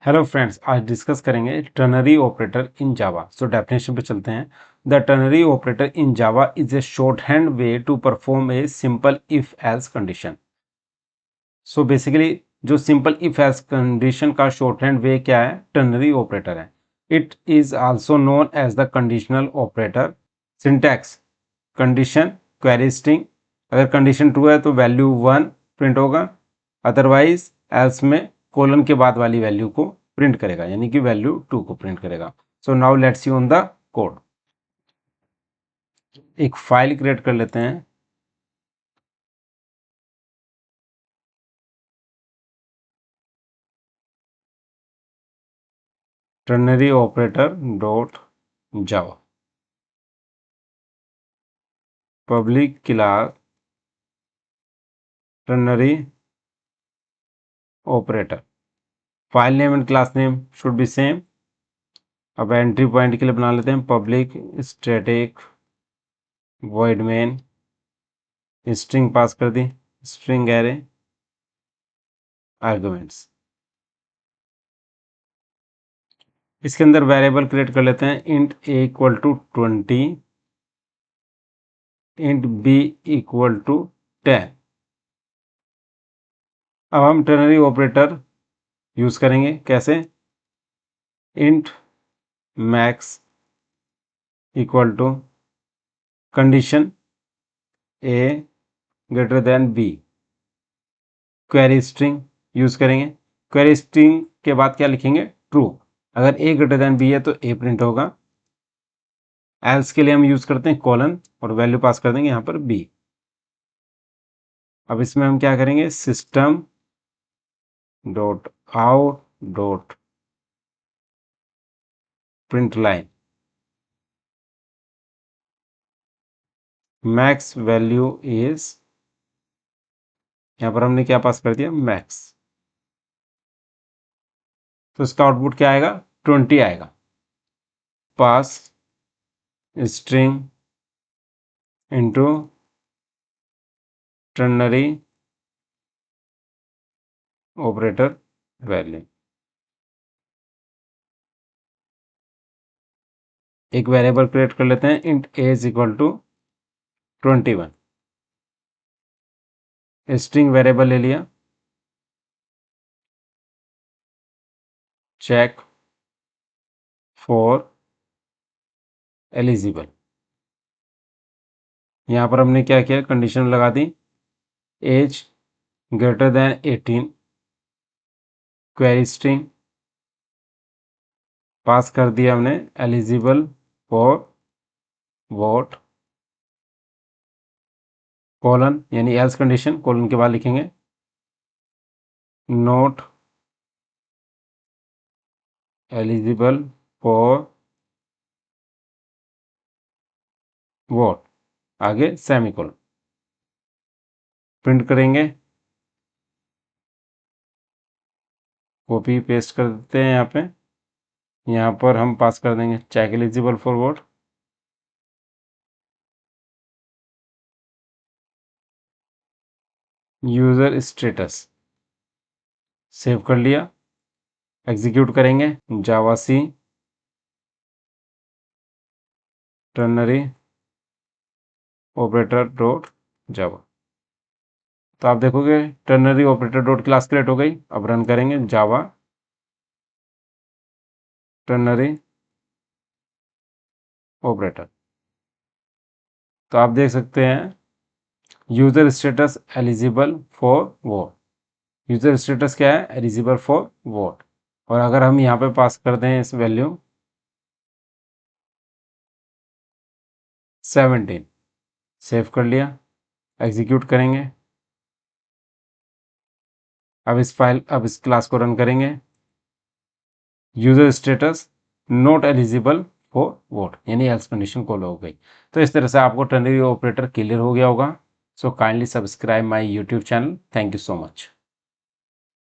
Hello friends, आज discuss करेंगे ternary operator in Java. So definition पे चलते हैं। The ternary operator in Java is a shorthand way to perform a simple if else condition. So basically जो simple if else condition का shorthand way क्या है, ternary operator है। It is also known as the conditional operator. Syntax condition query string. अगर condition true है तो value 1 print होगा, otherwise else में कोलन के बाद वाली वैल्यू को प्रिंट करेगा, यानी कि वैल्यू 2 को प्रिंट करेगा। So now let's see on the code. एक फाइल क्रिएट कर लेते हैं। Ternary operator dot Java public class ternary operator. File name and class name should be same. अब एंट्री पॉइंट के लिए बना लेते हैं public static void main. String pass कर दी, स्ट्रिंग एरे आर्गुमेंट्स। इसके अंदर वेरिएबल क्रिएट कर लेते हैं। Int a equal to 20, int b equal to 10। अब हम टर्नरी ऑपरेटर यूज करेंगे। कैसे? Int max equal to condition a greater than b. Query string use करेंगे। क्वेरी स्ट्रिंग के बाद क्या लिखेंगे? ट्रू। अगर ए ग्रेटर देन बी है तो ए प्रिंट होगा। एल्स के लिए हम यूज करते हैं कॉलन और वैल्यू पास कर देंगे यहां पर बी। अब इसमें हम क्या करेंगे? System dot out dot print line max value is, यहां पर हमने क्या पास कर दिया? मैक्स। तो इसका आउटपुट क्या आएगा? 20 आएगा। Pass string into ternary operator value. एक वेरिएबल क्रिएट कर लेते हैं। Int a is equal to 21। String variable ले लिया। Check for eligible. यहां पर हमने क्या किया? कंडीशन लगा दी age greater than 18। Query string pass कर दिया हमने एलिजिबल फॉर वॉट कॉलन, यानी एल्स कंडीशन कॉलन के बाद लिखेंगे नॉट एलिजिबल फॉर वॉट, आगे सेमीकोलन प्रिंट करेंगे। कॉपी पेस्ट कर देते हैं यहाँ पर हम पास कर देंगे check eligible for vote user status. Save कर लिया। एग्जीक्यूट करेंगे Java C ternary operator dot Java. तो आप देखोगे ternary operator dot class create हो गई। अब रन करेंगे जावा टर्नरी ऑपरेटर। तो आप देख सकते हैं user status eligible for vote. User status क्या है? Eligible for vote. और अगर हम यहाँ पे पास कर दें इस वैल्यू 17, सेव कर लिया। एग्जीक्यूट करेंगे। अब इस क्लास को रन करेंगे। User status not eligible for vote, यानी एल्स कंडीशन कॉल हो गई। तो इस तरह से आपको टर्नरी ऑपरेटर क्लियर हो गया होगा। So kindly subscribe my YouTube channel. Thank you so much.